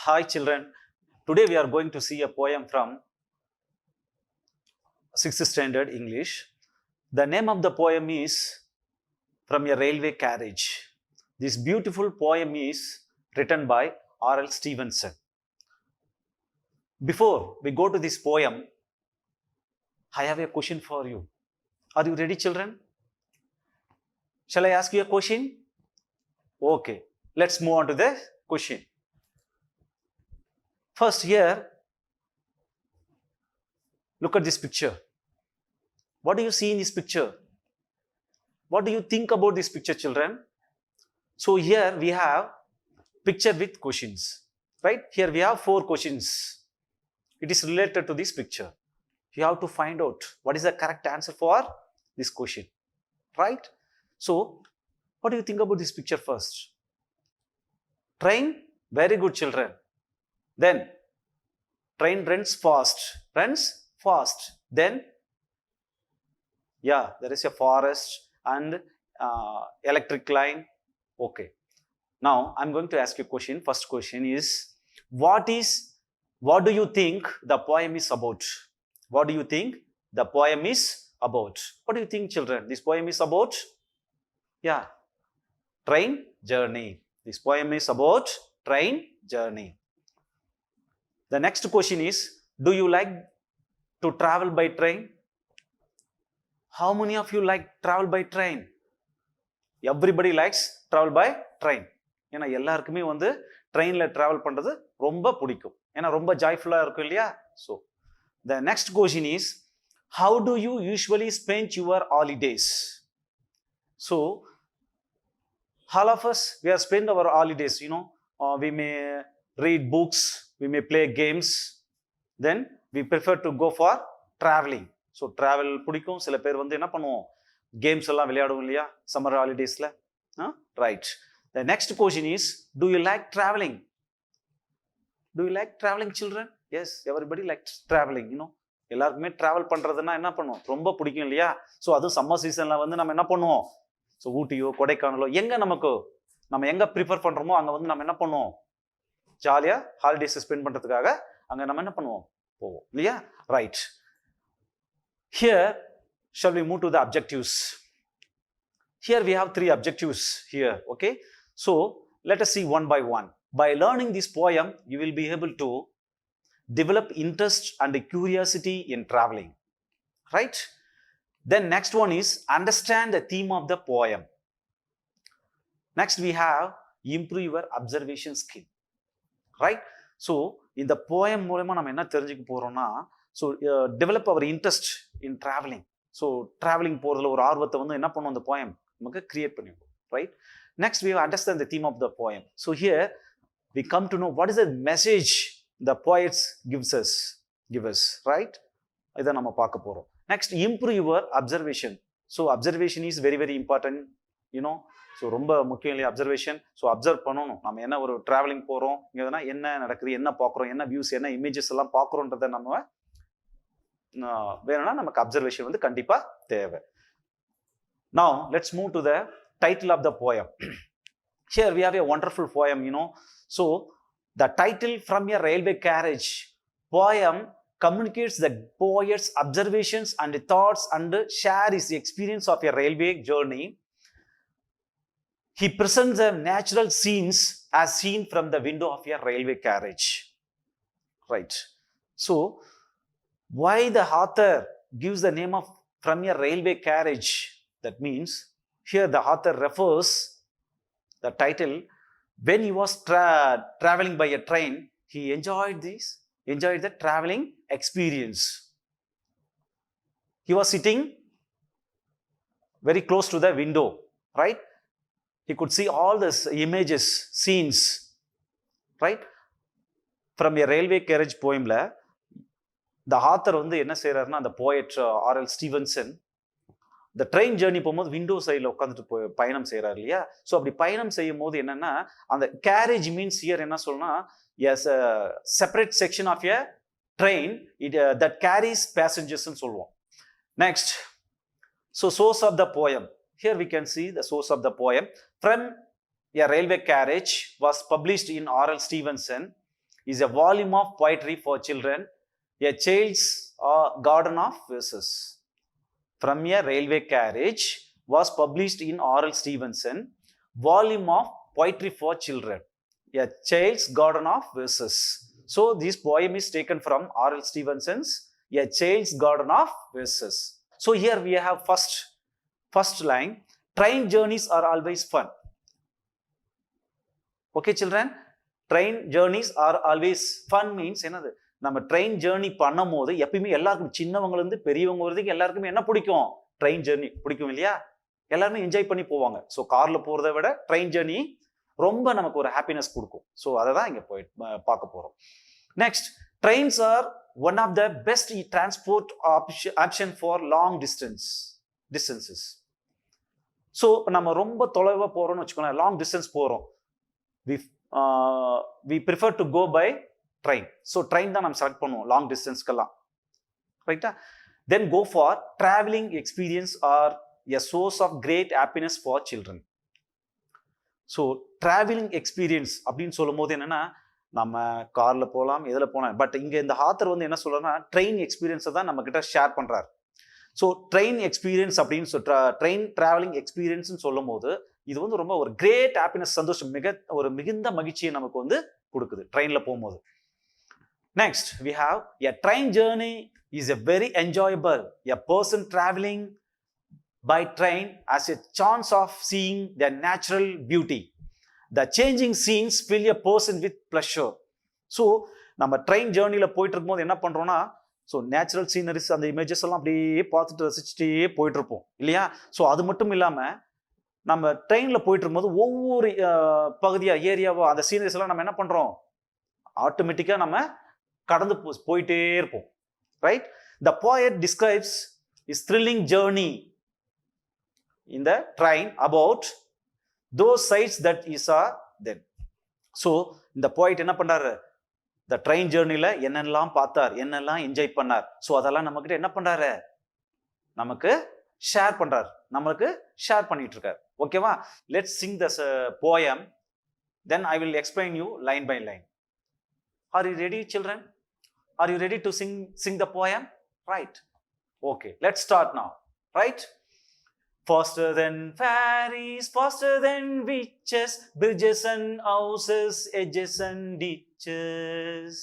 Hi children, today we are going to see a poem from 6th standard English. The name of the poem is From a Railway Carriage. This beautiful poem is written by R.L. Stevenson. Before we go to this poem, I have a question for you. Are you ready children? Shall I ask you a question? Okay, let's move on to the question. First here, look at this picture. What do you see in this picture? What do you think about this picture children? So here we have picture with questions, right? Here we have 4 questions. It is related to this picture. You have to find out what is the correct answer for this question, right? So what do you think about this picture first? Train, very good children. Then train runs fast. Then yeah, there is a forest and electric line. Okay. Now I'm going to ask you a question. First question is, what do you think the poem is about? What do you think the poem is about? What do you think children? This poem is about? Yeah, train journey. This poem is about train journey. The next question is, do you like to travel by train? How many of you like travel by train? Everybody likes travel by train. ஏன்னா எல்லாருக்குமே வந்து ட்ரெயின்ல travel பண்றது ரொம்ப பிடிக்கும். ஏன்னா ரொம்ப ஜாய்ஃபுல்லா இருக்கும் இல்லையா? So the next question is, how do you usually spend your holidays? So all of us, we have spent our holidays, we may read books, we may play games, then we prefer to go for traveling. So travel பிடிக்கும். சில பேர் வந்து என்ன பண்ணுவோம், games எல்லாம் விளையாடுவோம் இல்லையா summer ஹாலிடேஸ்ல, right. The next question is, do you like traveling? Do you like traveling children? Yes, everybody likes traveling. எல்லாருக்குமே டிராவல் பண்றதுன்னா என்ன பண்ணுவோம், ரொம்ப பிடிக்கும் இல்லையா? ஸோ அதுவும் சம்மர் சீசன்ல வந்து நம்ம என்ன பண்ணுவோம், ஸோ ஊட்டியோ கொடைக்கானலோ நம்ம எங்க ப்ரிஃபர் பண்றோமோ அங்க வந்து நம்ம என்ன பண்ணுவோம், ஜாலியா ஹாலிடேஸ் ஸ்பெண்ட் பண்றதுக்காக அங்க நம்ம என்ன பண்ணுவோம், போவோம் இல்லையா? Right. Here shall we move to the objectives? Here we have 3 objectives here. Okay, so let us see one by one. By learning this poem, you will be able to develop interest and curiosity in traveling, right? Then next one is understand the theme of the poem. Next we have improve your observation skill, right? So in the poem மூலமா நம்ம என்ன தெரிஞ்சுக்க போறோம்னா, so develop our interest in traveling. So traveling போறதுல ஒரு ஆர்வத்தை வந்து என்ன பண்ணும் அந்த poem நமக்கு கிரியேட் பண்ணிடும், right? Next we understand the theme of the poem. So here we come to know what is the message the poets give us, right? இதை நம்ம பார்க்க போறோம். Next, improve your observation. So observation is very very important, so ரொம்ப முக்கியம் இல்லையா observation. So observe பண்ணணும். நம்ம என்ன ஒரு டிராவலிங் போகிறோம், இங்கேனா என்ன நடக்குது, என்ன பார்க்குறோம், என்ன வியூஸ், என்ன இமேஜஸ் எல்லாம் பார்க்குறோன்றதை நம்ம வேணும்னா நமக்கு அப்சர்வேஷன் வந்து கண்டிப்பாக தேவை. Now let's move to the title of the poem. Here we have a wonderful poem, So the title, From a Railway Carriage, poem communicates the poet's observations and thoughts and share his experience of a railway journey. He presents the natural scenes as seen from the window of a railway carriage, right? So why the author gives the name of From a Railway Carriage? That means here the author refers the title, when he was traveling by a train, he enjoyed the traveling experience. He was sitting very close to the window, right? He could see all these images, scenes, right? From a Railway Carriage poemல the author வந்து என்ன செய்யறாருன்னா, அந்த poet R.L. Stevenson இந்த train journey போகும்போது window சைடில் உட்காந்துட்டு பயணம் செய்கிறார் இல்லையா? ஸோ அப்படி பயணம் செய்யும் போது என்னன்னா, அந்த கேரேஜ் மீன்ஸ் ஹியர் என்ன சொல்லணும்னா, as separate section of a train that carries பேசஞ்சர்ஸ்ன்னு சொல்லுவோம். Next, so source of the poem. Here we can see the source of the poem. From a Railway Carriage was published in R.L. Stevenson is a volume of poetry for children, a child's garden of verses. From a railway carriage was published in R.L. Stevenson, volume of poetry for children, a child's garden of verses. So this poem is taken from R.L. Stevenson's A Child's Garden of Verses. So here we have first line, train journeys are always fun. Okay children, train journeys are always fun means என்னது, நம்ம train journey பண்ணும் போது எப்பயுமே எல்லாருக்கும், சின்னவங்க இருந்து பெரியவங்க வரைக்கும் எல்லாருக்குமே என்ன பிடிக்கும், ட்ரெயின் ஜேர்னி பிடிக்கும் இல்லையா, எல்லாருமே என்ஜாய் பண்ணி போவாங்க. ஸோ கார்ல போறதை விட ட்ரெயின் ஜேர்னி ரொம்ப நமக்கு ஒரு ஹாப்பினஸ் கொடுக்கும். ஸோ அதை தான் இங்கே போய் பார்க்க போறோம். Next, trains are one of the best transport option for long distances. So நம்ம ரொம்ப தொலைவாக போறோம்னு வச்சுக்கோங்களேன், லாங் டிஸ்டன்ஸ் போறோம், we prefer to go by train. So train தான் நம்ம செலக்ட் பண்ணுவோம் லாங் டிஸ்டன்ஸ்க்கெல்லாம், ரைட்டா. Then go for traveling experience or a source of great happiness for children. So traveling experience அப்படின்னு சொல்லும் போது என்னன்னா, நம்ம கார்ல போகலாம், எதில் போகலாம், பட் இங்க இந்த ஆத்தர் வந்து என்ன சொல்றேன்னா ட்ரெயின் எக்ஸ்பீரியன்ஸை தான் நம்ம கிட்ட ஷேர் பண்றாரு. ஸோ ட்ரெயின் எக்ஸ்பீரியன்ஸ் அப்படின்னு ட்ரெயின் டிராவலிங் எக்ஸ்பீரியன்ஸ்னு சொல்லும் போது இது வந்து ரொம்ப ஒரு கிரேட் ஹாப்பினஸ், சந்தோஷம், மிகுந்த மகிழ்ச்சியை நமக்கு வந்து கொடுக்குது ட்ரெயின்ல போகும்போது. Next we have a train journey is a very enjoyable. A person traveling by train has a chance of seeing the natural beauty. The changing scenes fill a person with pleasure. So நம்ம train ஜேர்னியில் போயிட்டு இருக்கும்போது என்ன பண்றோம்னா, so natural sceneries, அந்த images எல்லாம் அப்படியே பார்த்துட்டு ரசிச்சுட்டே போயிட்டு இருப்போம் இல்லையா. ஸோ அது மட்டும் இல்லாமல் நம்ம ட்ரெயினில் போயிட்டு இருக்கும்போது ஒவ்வொரு பகுதியாக ஏரியாவோ அந்த சீனரிஸ் எல்லாம் நம்ம என்ன பண்ணுறோம், ஆட்டோமேட்டிக்காக நம்ம கடந்து போயிட்டே இருப்போம், right. The poet describes his thrilling journey in the train about those sights that he saw then. So இந்த poet என்ன பண்ணுறாரு, இந்த ட்ரெயின் ஜேர்னியில் என்னெல்லாம் பார்த்தார், என்னெல்லாம் என்ஜாய் பண்ணார், ஸோ அதெல்லாம் நம்மக்கிட்ட என்ன பண்ணுறாரு, நமக்கு ஷேர் பண்றாரு, நம்மளுக்கு ஷேர் பண்ணிட்டு இருக்காரு. ஓகேவா? Let's sing this poem, then I will explain you line by line. Are you ready children? Are you ready to sing the poem? Right. Okay, let's start now. Right. Faster than fairies, faster than witches, bridges and houses, edges and ditches,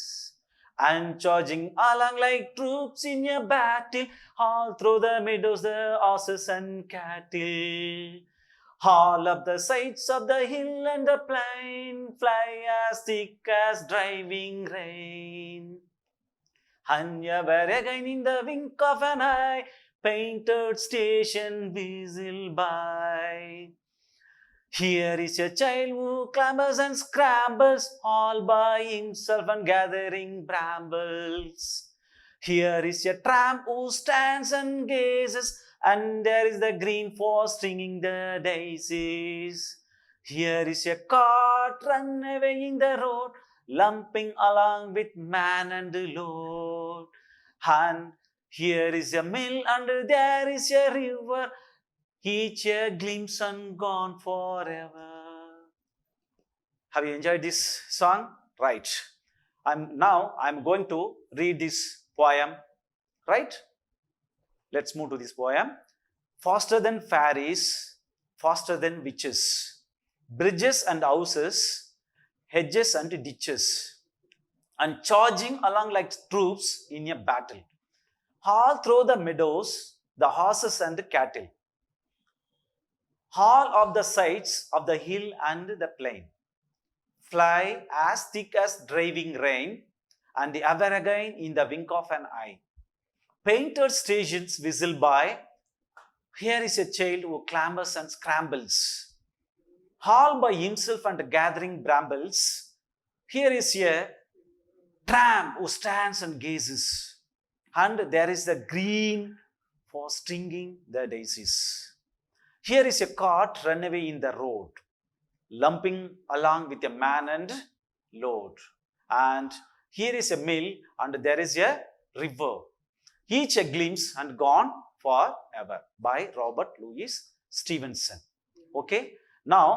and charging along like troops in a battle, all through the meadows, the horses and cattle. All up the sides of the hill and the plain, fly as thick as driving rain. And ever again in the wink of an eye, painted station whistle by. Here is a child who clambers and scrambles all by himself and gathering brambles. Here is a tramp who stands and gazes, and there is the green forest singing the daisies. Here is a cart run away in the road, lumping along with man and load. And here is a mill and there is a river, each a glimpse and gone forever. Have you enjoyed this song? Right. I'm going to read this poem. Right? Let's move to this poem. Faster than fairies, faster than witches, bridges and houses, hedges and ditches, and charging along like troops in a battle. All through the meadows, the horses and the cattle, all of the sides of the hill and the plain, fly as thick as driving rain, and ever again in the wink of an eye. Painted stations whistle by. Here is a child who clambers and scrambles, all by himself and gathering brambles. Here is a tramp who stands and gazes, and there is the green for stringing the daisies. Here is a cart run away in the road, lumping along with a man and load. And here is a mill, and there is a river, each a glimpse and gone forever. By Robert Louis Stevenson. Okay, now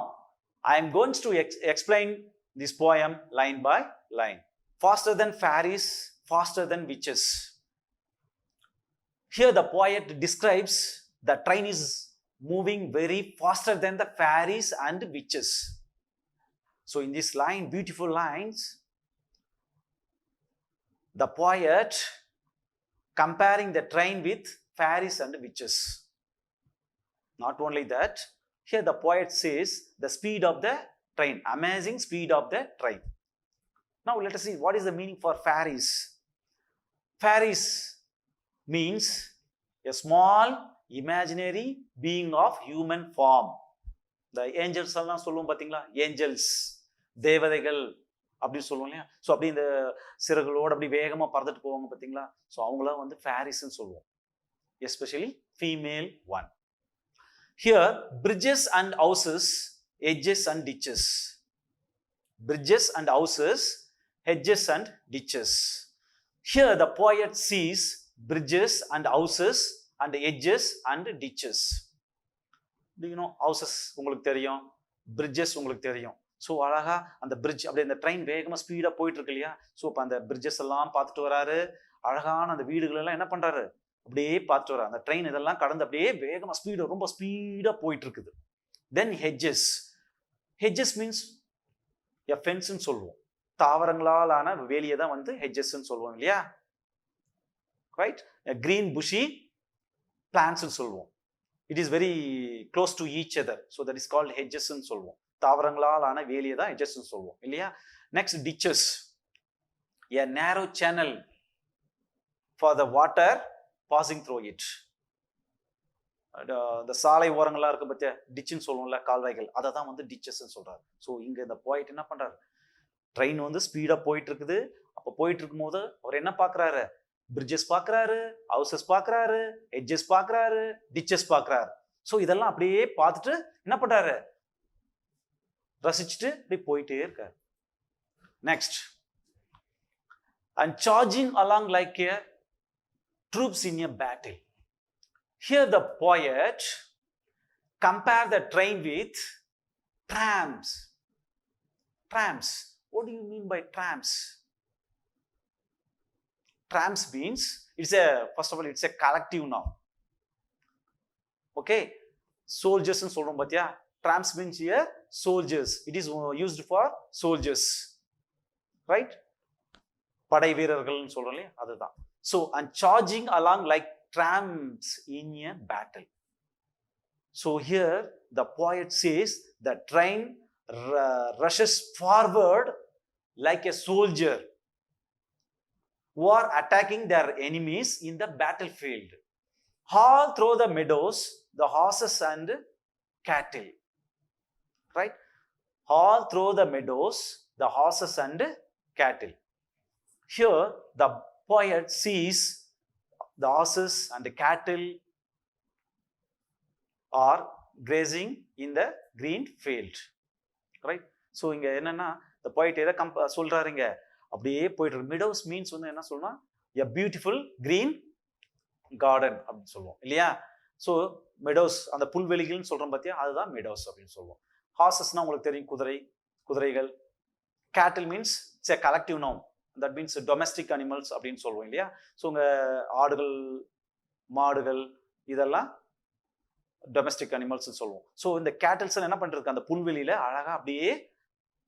I am going to explain this poem line by line. faster than fairies, faster than witches. Here the poet describes the train is moving very faster than the fairies and witches. So in this line, beautiful lines, the poet comparing the train with fairies and witches. Not only that, here the poet says the speed of the train, amazing speed of the train. Now let us see what is the meaning for fairies. Fairies means a small imaginary being of human form. The angels எல்லாம் சொல்லுவோம் பார்த்தீங்களா, angels, தேவதைகள் அப்படின்னு சொல்லுவோம் இல்லையா. So அப்படி இந்த சிறகுகளோடு அப்படி வேகமாக பறந்துட்டு போவாங்க பார்த்தீங்களா. ஸோ அவங்களாம் வந்து ஃபேரிஸ்ன்னு சொல்லுவோம், especially female one. Here, bridges and houses, hedges and ditches. Bridges and houses, hedges and ditches. Here the poet sees bridges and houses and hedges and ditches. Do you know houses உங்களுக்கு தெரியும், bridges உங்களுக்கு தெரியும். So அழகா அந்த bridge அப்படியே அந்த train வேகமாக ஸ்பீடாக போயிட்டு இருக்கு இல்லையா. ஸோ இப்போ அந்த பிரிட்ஜஸ் எல்லாம் பார்த்துட்டு வராரு, அழகான அந்த வீடுகள் எல்லாம் என்ன பண்றாரு, அப்படியே பார்த்துட்டு வராரு. அந்த ட்ரெயின் இதெல்லாம் கடந்து அப்படியே வேகமாக ஸ்பீடாக ரொம்ப ஸ்பீடாக போயிட்டு இருக்குது. தென் ஹெட்ஜஸ். ஹெட்ஜஸ் மீன்ஸ் எ ஃபென்ஸ்ன்னு சொல்லுவோம், தாவரங்களால் ஆன வேலியை தான் வந்து ஹெட்ஜஸ்ன்னு சொல்லுவோம் இல்லையா. ரைட், கிரீன் புஷி பிளான்ட்ஸ்ன்னு சொல்லுவோம். It is very close to each other, so that is called ஹெட்ஜஸ்ன்னு சொல்லுவோம். தாவரங்களால் ஆன வேலியை தான் ஹெட்ஜஸ்ன்னு சொல்லுவோம் இல்லையா. நெக்ஸ்ட் டிச்சஸ், எ நேரோ channel for the water passing through it. இந்த சாலை ஓரங்கள்லாம் இருக்கு பத்தியா, டிச்சுன்னு சொல்லுவோம்ல, கால்வாய்கள், அதை தான் வந்து டிச்சஸ்ன்னு சொல்றாரு. ஸோ இங்க இந்த போயிட்டு என்ன பண்றாரு, ட்ரெயின் வந்து ஸ்பீடா போயிட்டு இருக்குது. அப்போ போயிட்டு இருக்கும் போது அவர் என்ன பாக்குறாரு, பிரிட்ஜஸ் பாக்குறாரு, ஹவுசஸ் பாக்குறாரு, எட்ஜஸ் பாக்குறாரு, டிச்சஸ் பாக்குறாரு. ஸோ இதெல்லாம் அப்படியே பார்த்துட்டு என்ன பண்றாரு, ரசிச்சுட்டு அப்படியே போயிட்டே இருக்காரு. Next, and charging along like a troops in a battle. Here the poet compare the train with trams. Trams. What do you mean by trams? Trams means it's a, first of all, it's a collective noun. Okay, soldiers and சொல்றோம் பாத்தியா. Trams means here soldiers. It is used for soldiers, right? படை வீரர்கள்னு சொல்றோம் இல்லையா, அதுதான். So, and charging along like trams in a battle. So here the poet says the train rushes forward like a soldier who are attacking their enemies in the battlefield. All through the meadows, the horses and cattle. Right? All through the meadows, the horses and cattle. Here the poet sees the horses and the cattle are grazing in the green field. Right? So இங்க என்னன்னா the poet எதை சொல்றாருங்க, அப்படியே போயிட்டு meadows means வந்து என்ன சொல்லணும், a beautiful green garden அப்படின்னு சொல்லுவோம் இல்லையா. ஸோ meadows அந்த புல்வெளிகள்னு சொல்றோம் பார்த்தியா, அதுதான் meadows அப்படின்னு சொல்லுவோம். ஹார்சஸ்னா உங்களுக்கு தெரியும், குதிரைகள். cattle means it's a collective noun. That means domestic animals அப்படின்னு சொல்லுவோம் இல்லையா. ஸோ உங்க ஆடுகள், மாடுகள், இதெல்லாம் டொமஸ்டிக் அனிமல்ஸ் சொல்லுவோம். ஸோ இந்த கேட்டல்ஸ் என்ன பண்ணிருக்கு, அந்த புல்வெளியில அழகா அப்படியே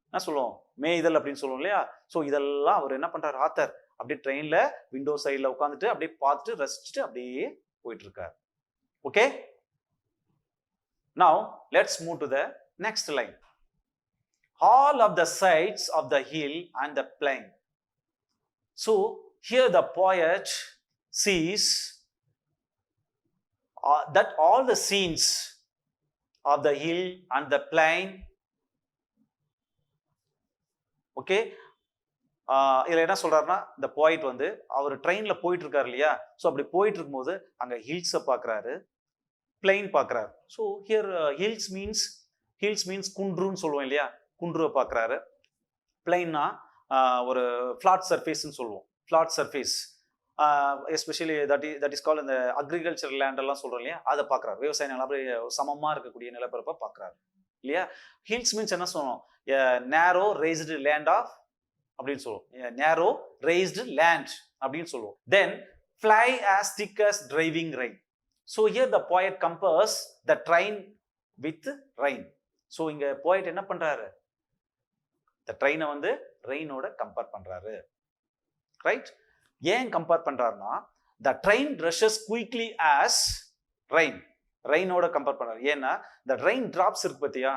என்ன சொல்லுவோம், மேய்தல் அப்படின்னு சொல்லுவோம் இல்லையா. ஸோ இதெல்லாம் அவர் என்ன பண்றாரு, ஆத்தர் அப்படியே ட்ரெயின்ல விண்டோ சைட்ல உட்காந்துட்டு அப்படியே பார்த்துட்டு ரசிச்சுட்டு அப்படியே போயிட்டு இருக்காரு. Okay, now let's move to the next line. All of the sides of the hill and the plain. So here the poet sees that all the scenes of the hill and the plain. Okay, இதில் என்ன சொல்றாருன்னா, இந்த போயிட் வந்து அவர் ட்ரெயின்ல போயிட்டு இருக்காரு இல்லையா. ஸோ அப்படி போயிட்டு இருக்கும்போது அங்க ஹில்ஸை பார்க்குறாரு, பிளைன் பார்க்குறாரு. ஸோ ஹியர் ஹில்ஸ் மீன்ஸ் குன்றுன்னு சொல்லுவோம் இல்லையா, குன்றுவை பார்க்குறாரு. பிளைன்னா ஒரு ஃப்ளாட் சர்ஃபேஸ்ன்னு சொல்லுவோம், flat surface, especially that is call இந்த அக்ரிகல்ச்சர் லேண்ட் எல்லாம் சொல்றோம் இல்லையா, அதை பார்க்குறாரு. விவசாய நிலம் அப்படியே சமமாக இருக்கக்கூடிய நிலப்பரப்பை பார்க்குறாரு இல்லையா. ஹில்ஸ் மீன்ஸ் என்ன சொல்லுவோம், நேரோ ரேஸ்டு லேண்ட் ஆஃப் அப்படின்னு சொல்லுவோம். நேரோ raised land அப்படின்னு சொல்லுவோம். Then fly as thick as driving rain. So here the poet compares the train with rain. So இங்க poet என்ன பண்றாரு? The train வந்து ரெயினோட கம்பேர் பண்றாரு. ரைட்? ஏன் கம்பேர் பண்றாருன்னா the train rushes quickly as rain. ரெயினோட கம்பேர் பண்றாரு. ஏன்னா the rain drops இருக்கு பத்தியா,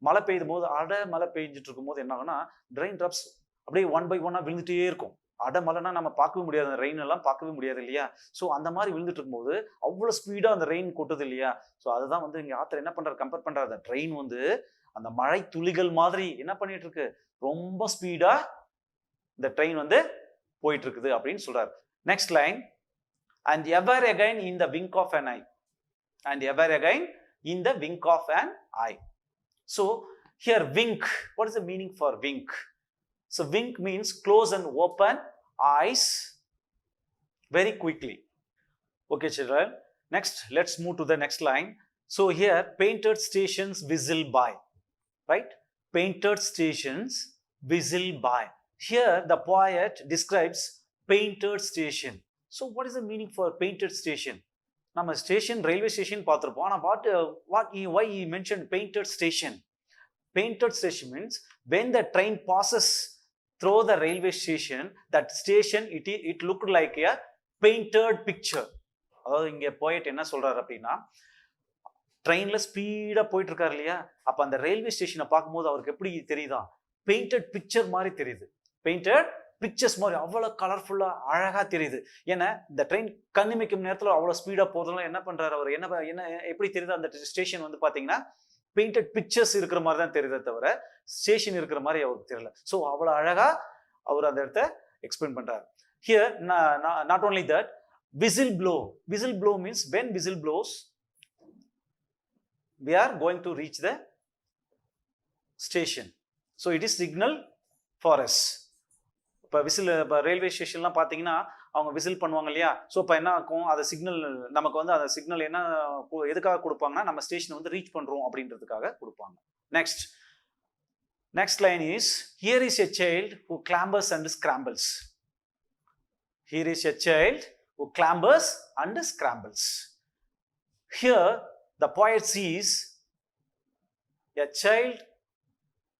மழை பெய்யும் போது மழை பெய்ஞ்சிட்டு இருக்கும் போது என்ன ஆகும்னா ரெயின் டிராப்ஸ் அப்படியே ஒன் பை ஒன்னா விழுந்துட்டே இருக்கும். மழைனா நம்ம பார்க்கவே முடியாது, அந்த ரெயின் எல்லாம் பார்க்கவே முடியாது இல்லையா? ஸோ அந்த மாதிரி விழுந்துட்டு இருக்கும்போது அவ்வளோ ஸ்பீடா அந்த ரெயின் கொட்டுது இல்லையா? ஸோ அதுதான் வந்து இங்க ஆத்தர் என்ன பண்றாரு, கம்பேர் பண்றாரு. அந்த ட்ரெயின் வந்து அந்த மழை துளிகள் மாதிரி என்ன பண்ணிட்டு இருக்கு, ரொம்ப ஸ்பீடா இந்த ட்ரெயின் வந்து போயிட்டு இருக்குது அப்படின்னு சொல்றாரு. Next line, and ever again in the wink of an eye. And ever again in the wink of an eye. So here wink, what is the meaning for wink? So wink means close and open eyes very quickly. Okay children, next let's move to the next line. So here painted stations whistle by, right? Painted stations whistle by. Here the poet describes painted station. So what is the meaning for painted station? நம்ம station railway station பார்த்துருப்போம். ஆனால் why he mentioned painted station? Painted station means when the train passes through the railway station, that station it looked like a painted picture. அதாவது இங்க போயிட்டு என்ன சொல்றாரு அப்படின்னா, ட்ரெயின்ல ஸ்பீடா போயிட்டு இருக்காரு இல்லையா, அப்ப அந்த ரயில்வே ஸ்டேஷனை பார்க்கும்போது அவருக்கு எப்படி தெரியுதா, பெயிண்டட் பிக்சர் மாதிரி தெரியுது. பெயிண்டட் பிக்சர்ஸ் மாதிரி அவ்வளோ கலர்ஃபுல்லா அழகா தெரியுது. ஏன்னா இந்த ட்ரெயின் கண்ணிமைக்கும் நேரத்தில் அவ்வளோ ஸ்பீடா போறதுனால என்ன பண்றாரு அவர், என்ன எப்படி தெரியுது, அந்த ஸ்டேஷன் வந்து பாத்தீங்கன்னா பெயிண்டட் பிக்சர்ஸ் இருக்கிற மாதிரி தான் தெரியுதே தவிர ஸ்டேஷன் இருக்கிற மாதிரி அவருக்கு தெரியல. ஸோ அவ்வளோ அழகா அவர் அந்த இடத்த எக்ஸ்பிளைன் பண்றாரு. Here not only that, whistle blow. Whistle blow means when whistle blows we are going to reach the station. So it is signal for us. இப்போ விசில், இப்போ ரயில்வே ஸ்டேஷன்லாம் பார்த்தீங்கன்னா அவங்க விசில் பண்ணுவாங்க இல்லையா? ஸோ இப்போ என்ன ஆகும், அதை சிக்னல் நமக்கு வந்து அந்த சிக்னல் என்ன எதுக்காக கொடுப்பாங்கன்னா நம்ம ஸ்டேஷனை வந்து ரீச் பண்ணுறோம் அப்படின்றதுக்காக கொடுப்பாங்க. Next line is, here is a child who clambers and scrambles. Here is a child who clambers and scrambles. Here the poet sees a child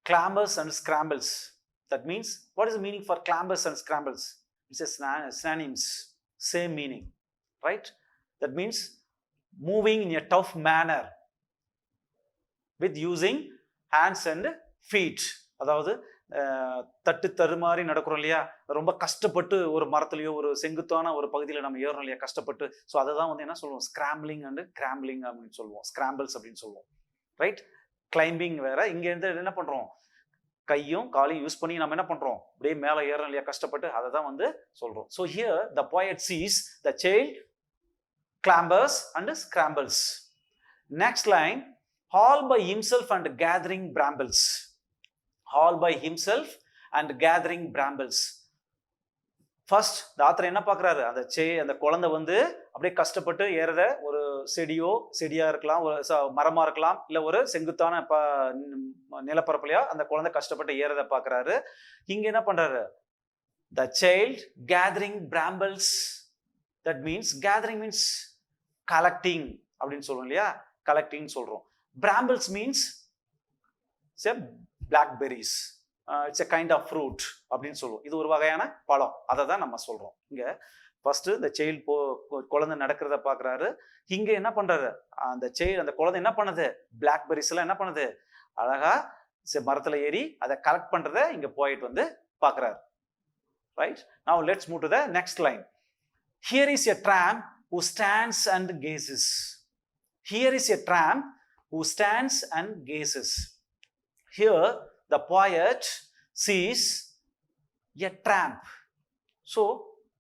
clambers and scrambles. That means, what is the meaning for clambers and scrambles? It's a synonyms, same meaning, right? That means moving in a tough manner with using hands and feet. அதாவது தட்டு தருமாறி நடக்கிறோம் இல்லையா, ரொம்ப கஷ்டப்பட்டு ஒரு மரத்துலயோ ஒரு செங்குத்தான ஒரு பகுதியில் நம்ம ஏறோம் இல்லையா கஷ்டப்பட்டு. ஸோ அதை தான் வந்து என்ன சொல்லுவோம், ஸ்கிராம்பிளிங் அண்ட் கிராம்பிளிங் அப்படின்னு சொல்லுவோம், ஸ்கிராம்பிள்ஸ் அப்படின்னு சொல்லுவோம், ரைட்? கிளைம்பிங் வேற, இங்க இருந்து என்ன பண்றோம், கையும் காலையும் யூஸ் பண்ணி நம்ம என்ன பண்றோம், அப்படியே மேலே ஏறோம் இல்லையா கஷ்டப்பட்டு, அதை தான் வந்து சொல்றோம். So here the poet sees the child clambers and scrambles. Next line, all by himself and gathering brambles. All by himself and gathering brambles. First இந்த ஆத்தர் என்ன பார்க்குறாரு, அந்த குழந்தை வந்து அப்படியே கஷ்டப்பட்டு ஏறத, ஒரு செடியா இருக்கலாம், ஒரு மரமா இருக்கலாம், இல்லை ஒரு செங்குத்தான நிலப்பரப்புலையா அந்த குழந்தை கஷ்டப்பட்டு ஏறத பார்க்குறாரு. இங்க என்ன பண்றாரு, the child gathering brambles. That means gathering means collecting அப்படின்னு சொல்றோம் இல்லையா, கலெக்டிங் சொல்றோம். Brambles means blackberries. It's a kind of fruit அப்படின்னு சொல்லுவோம். இது ஒரு வகையான பழம், அதை தான் நம்ம சொல்றோம். இங்க ஃபர்ஸ்ட் இந்த சைல்ட் குழந்தை நடக்கிறத பாக்குறாரு. இங்க என்ன பண்றாரு, அந்த குழந்தை என்ன பண்ணுது, பிளாக்பெரிஸ் எல்லாம் என்ன பண்ணுது, அழகா மரத்துல ஏறி அதை கலெக்ட் பண்றத இங்க போயிட்டு வந்து பாக்குறாரு. Right? Now let's move to the next line. Here is a tramp who stands and gazes. Here is a tramp who stands and gazes. Here the poet sees a tramp. So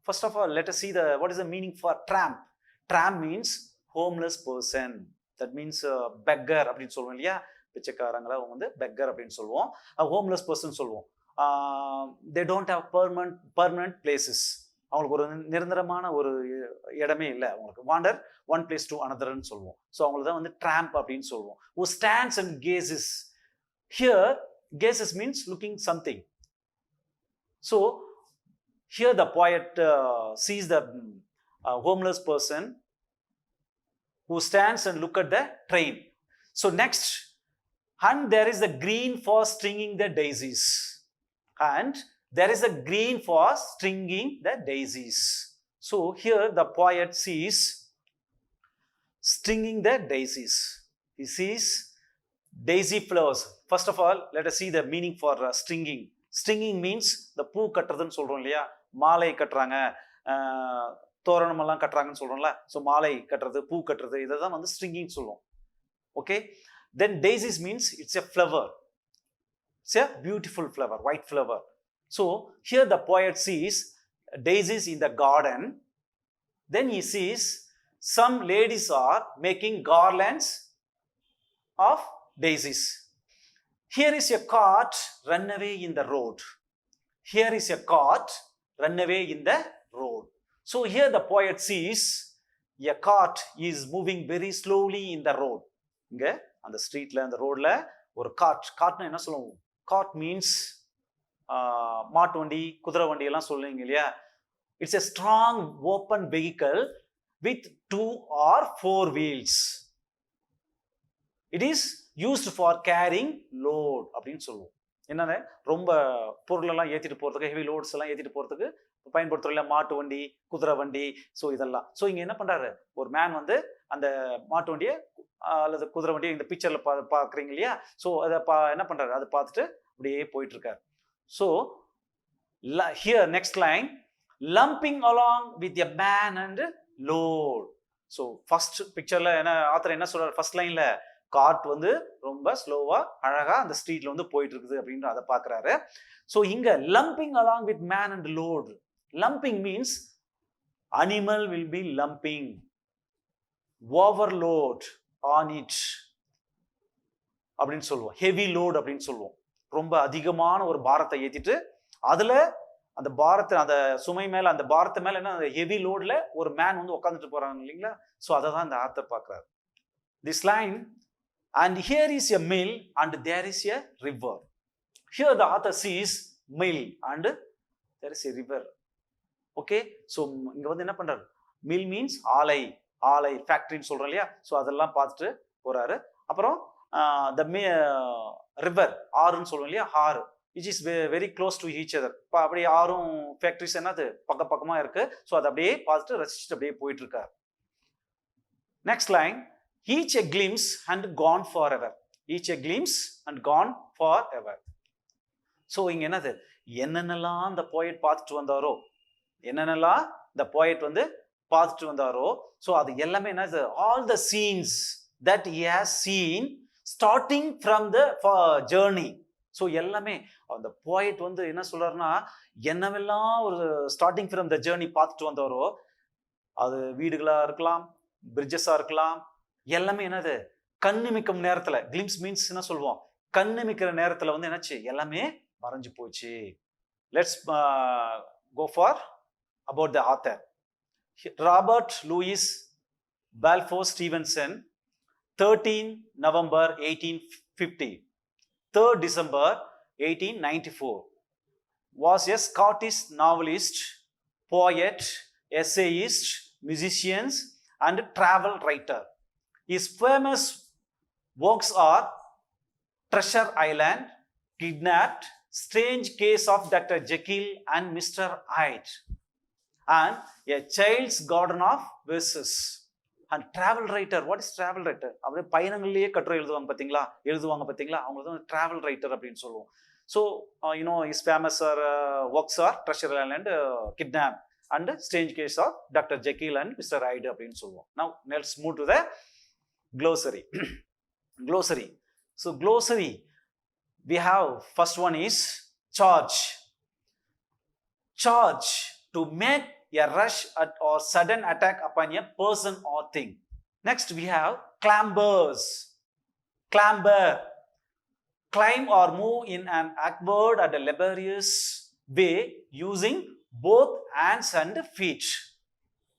first of all, let us see what is the meaning for tramp. Tramp means homeless person. That means beggar அப்படின்னு சொல்லுவோம் இல்லையா, பிச்சைக்காரங்களை அவங்க வந்து beggar அப்படின்னு சொல்லுவோம், homeless person சொல்லுவோம். They don't have permanent places. அவங்களுக்கு ஒரு நிரந்தரமான ஒரு இடமே இல்லை, அவங்களுக்கு wander one place to anotherன்னு சொல்லுவோம். ஸோ அவங்களுக்கு தான் வந்து tramp அப்படின்னு சொல்லுவோம். who stands and gazes. Here gazes means looking something. So here the poet sees the homeless person who stands and look at the train. So next, and there is a green for stringing the daisies. And there is a green for stringing the daisies. So here the poet sees stringing the daisies. He sees daisy flowers. First of all, let us see the meaning for stringing. Stringing means the பூ கட்டுறதுன்னு சொல்றோம் இல்லையா, மாலை கட்டுறாங்க, தோரணம் எல்லாம் கட்டுறாங்கன்னு சொல்றோம்ல. So மாலை கட்டுறது, பூ கட்டுறது, இதை தான் வந்து ஸ்ட்ரிங்கிங் சொல்லுவோம். Okay. Then daisies means it's a flower. It's a beautiful flower, white flower. So here the poet sees daisies in the garden. Then he sees some ladies are making garlands of daisies. Here is a cart run away in the road. Here is a cart run away in the road. So here the poet sees a cart is moving very slowly in the road. இங்க அந்த ஸ்ட்ரீட்ல, அந்த ரோட்ல ஒரு கார்ட்னா என்ன சொல்லுவோம்? Card means மாட்டு வண்டி, குதிரை வண்டி எல்லாம் சொல்லுவீங்க இல்லையா. It's a strong open vehicle with 2 or 4 wheels. It is used for carrying load அப்படின்னு சொல்லுவோம். என்னன்னா ரொம்ப பொருள் எல்லாம் ஏத்திட்டு போறதுக்கு, ஹெவி லோட்ஸ் எல்லாம் ஏத்திட்டு போறதுக்கு பயன்படுத்துறோம் இல்ல, மாட்டு வண்டி, குதிரை வண்டி. ஸோ இதெல்லாம். ஸோ இங்க என்ன பண்றாரு, ஒரு மேன் வந்து அந்த மாட்டு வண்டியை அல்லது குதிரை வண்டியை இந்த பிக்சர்ல பாக்குறீங்க இல்லையா. ஸோ அதை என்ன பண்றாரு, அதை பார்த்துட்டு அப்படியே போயிட்டு இருக்காரு. So here next line, lumping along with a man and load. So first பிக்சர்ல என்ன ஆத்தர் என்ன சொல்றாரு, ஃபர்ஸ்ட் லைன்ல கார்ட் வந்து ரொம்ப ஸ்லோவா அழகா அந்த ஸ்ட்ரீட்ல வந்து போயிட்டு இருக்குது அப்படின்ற அதை பாக்குறாரு. ஸோ இங்க lumping along with man and load. Lumping means animal will be lumping, overload on it அப்படின்னு சொல்லுவோம். ஹெவி லோட் அப்படின்னு சொல்லுவோம். ரொம்ப அதிகமான ஒரு பாரத்தை ஏத்திட்டு அதுல அந்த பாரத்தை, அந்த சுமை மேல, அந்த பாரத்தை மேல என்ன, அந்த ஹெவி லோட்ல ஒரு மேன் வந்து உட்காந்துட்டு போறாங்க இல்லைங்களா. ஸோ அதை தான் இந்த ஆத்தர் பார்க்கிறார். This line, and here is a mill and there is a river. Here the author sees mill and there is a river. Okay, so இங்க வந்து என்ன பண்றாரு, mill means ஆலை, ஆலை ஃபேக்டரின்னு சொல்றோம் இல்லையா. ஸோ அதெல்லாம் பார்த்துட்டு போறாரு. அப்புறம் the river, ஆறுன்னு சொல்லுவோம் இல்லையா, ஆறு, which is very close to each other. அப்படியே ஆறும் ஃபேக்டரிஸ் என்னது பக்கமா இருக்கு. ஸோ அதை அப்படியே பார்த்துட்டு ரசிச்சுட்டு அப்படியே போயிட்டு இருக்காரு. Next line, each a glimpse and gone forever. Each a glimpse and gone forever. So இங்க என்னது, என்னென்னலாம் அந்த போயட் பார்த்துட்டு வந்தாரோ, என்னென்னலாம் இந்த போயட் வந்து பார்த்துட்டு வந்தாரோ, ஸோ அது எல்லாமே என்னது, all the scenes that he has seen starting from the journey. So எல்லாமே அந்த போயட் வந்து என்ன சொல்றாருன்னா, என்னவெல்லாம் ஒரு ஸ்டார்டிங் ஃப்ரம் த ஜேர்னி பார்த்துட்டு வந்தாரோ, அது வீடுகளா இருக்கலாம், பிரிட்ஜஸா இருக்கலாம், எல்லாமே என்னது கண்ணிமிக்கும் நேரத்துல, கிளிம்ஸ் மீன்ஸ் என்ன சொல்லுவோம், கண்ணிமிக்கிற நேரத்துல வந்து என்னாச்சு, எல்லாமே மறைஞ்சு போச்சு. Let's go for about the author. Robert Louis Balfour Stevenson, 13 November 1850, 3rd December 1894, was a Scottish novelist, poet, essayist, musician and travel writer. His famous works are Treasure Island, Kidnapped, Strange Case of Dr. Jekyll and Mr. Hyde, and A Child's Garden of Verses. And travel writer, what is travel writer? அப்படியே பயணங்கள்லயே கட்டுரை எழுதுவாங்க பார்த்தீங்களா, அவங்க தான் travel writer அப்படின்னு சொல்லுவோம். So you know his famous works are Treasure Island, Kidnapped and Strange Case of Dr. Jekyll and Mr. Hyde அப்படின்னு சொல்லுவோம். Now let's move to the glossary. Glossary. So glossary, we have first one is charge. Charge, to make a rush at or sudden attack upon a person or thing. Next we have clambers. Clamber, climb or move in an upward and a laborious way using both hands and feet.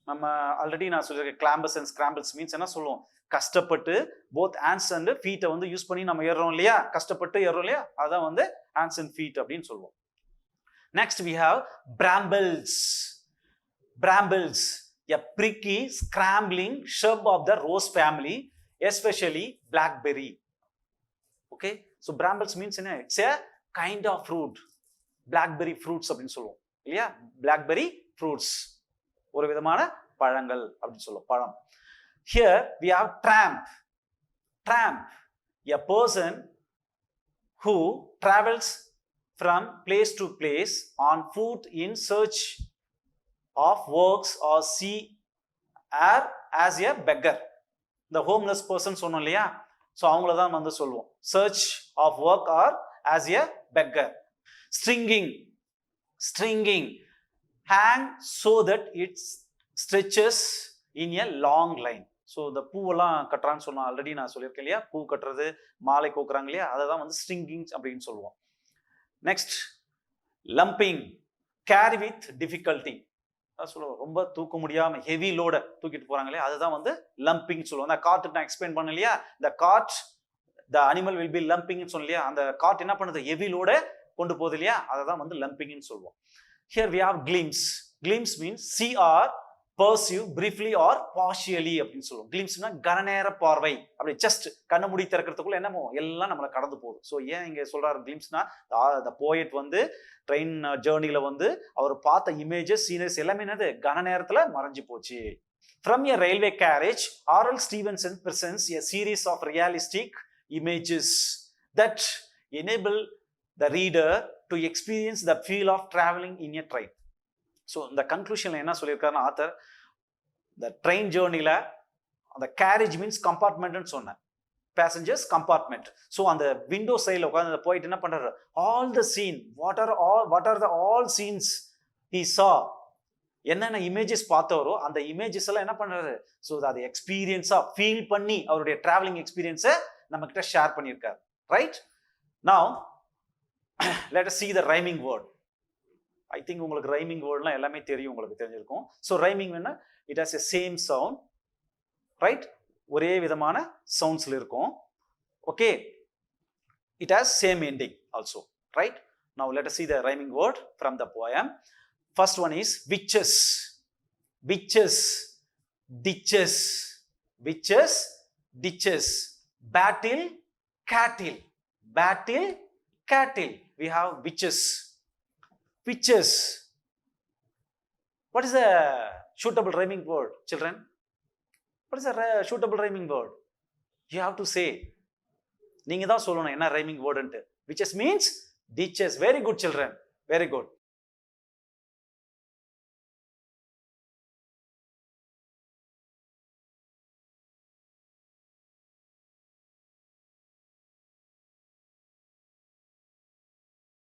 நம்ம already நான் சொல்லியிருக்கேன், கிளாம்பர்ஸ் and ஸ்கிராம்பிள்ஸ் means என்ன சொல்லுவோம், கஷ்டப்பட்டு both hands and ஃபீட்டை வந்து use பண்ணி நம்ம ஏறுறோம் இல்லையா, கஷ்டப்பட்டு ஏறுறோம் இல்லையா, அதான் வந்து ஹேண்ட்ஸ் அண்ட் ஃபீட் அப்படின்னு சொல்லுவோம். Next we have brambles. Brambles, a pricky, scrambling shrub of the rose family, especially blackberry. Okay, so brambles means it's a kind of fruit. Blackberry fruits அப்படின்னு சொல்லுவோம் இல்லையா? blackberry fruits ஒரு விதமான பழங்கள் அப்படின்னு சொல்லுவோம், பழம். Here we have tramp. Tramp, a person who travels from place to place on foot in search of works or see air as a beggar. The homeless person சொன்னோம் இல்லையா? ஸோ அவங்கள தான் வந்து சொல்லுவோம் search of work or as a beggar. Stringing. Stringing, hang so that it stretches in a long line. So இந்த பூவெல்லாம் கட்டுறான்னு சொன்னோம், already நான் சொல்லியிருக்கேன் இல்லையா? பூ கட்டுறது, மாலை கோக்குறாங்க இல்லையா? அதை தான் வந்து ஸ்ட்ரிங்கிங் அப்படின்னு சொல்லுவோம். Next lumping, carry with difficulty. சொல்லுவோம் ரொம்ப தூக்க முடியாம ஹெவி லோட தூக்கிட்டு போறாங்க இல்லையா? அதுதான் வந்து லம்பிங் சொல்லுவோம். அந்த கார்ட் நான் எக்ஸ்பிளைன் பண்ண இல்லையா? இந்த cart the animal will be லம்பிங்னு சொன்ன இல்லையா? அந்த கார்ட் என்ன பண்ணுது? ஹெவி லோட கொண்டு போகுது இல்லையா? அதை தான் வந்து லம்பிங்னு சொல்லுவோம். Here we have glimpse. Glimpse means see or perceive briefly or partially அப்படின்னு சொல்லுவோம். கிளிம்ஸ்னா கனநேர பார்வை, அப்படி ஜஸ்ட் கண்ண மூடி திறக்கிறதுக்குள்ள என்னமோ எல்லாம் நம்மளை கடந்து போகுது. ஸோ ஏன் இங்க சொல்றாரு கிளிம்ஸ்னா, the poet வந்து ட்ரெயின் ஜேர்னில வந்து அவர் பார்த்த இமேஜஸ், சீனரிஸ் எல்லாமே என்னது கன நேரத்துல மறைஞ்சு போச்சு. From a railway carriage, R.L. Stevenson presents a series of realistic images that enable the reader to experience the feel of traveling in a train. So இந்த கன்க்ளூஷன்ல என்ன சொல்லியிருக்காருன்னா ஆத்தர், இந்த ட்ரெயின் ஜேர்னில அந்த கேரேஜ் மீன்ஸ் கம்பார்ட்மெண்ட்னு சொன்னேன், பேசஞ்சர்ஸ் கம்பார்ட்மெண்ட். ஸோ அந்த window சைடில் உட்காந்து போயிட்டு என்ன பண்றாரு, all the scene, what are the all scenes he saw, என்னென்ன இமேஜஸ் பார்த்தாரோ அந்த இமேஜஸ் எல்லாம் என்ன பண்றாரு, ஸோ அதை எக்ஸ்பீரியன்ஸா ஃபீல் பண்ணி அவருடைய டிராவலிங் எக்ஸ்பீரியன்ஸை நம்ம கிட்ட ஷேர் பண்ணியிருக்காரு. Right, now let us see the rhyming word. I think உங்களுக்கு rhyming wordலாம் எல்லாமே தெரியும், உங்களுக்கு தெரிஞ்சிருக்கும். So rhyming என்ன, it has a same sound, right? ஒரே விதமான சவுண்ட்ஸ்ல இருக்கும். Okay, it has same ending also, right? Now let us see the rhyming word from the poem. First one is witches. Witches, ditches. Witches, ditches. Battle, cattle. Battle, cattle. We have witches. Witches. What is a suitable rhyming word, children? What is a suitable rhyming word? You have to say. நீங்க தான் சொல்லணும் என்ன rhyming word ன்ட்டு. Witches means ditches. Very good children. Very good.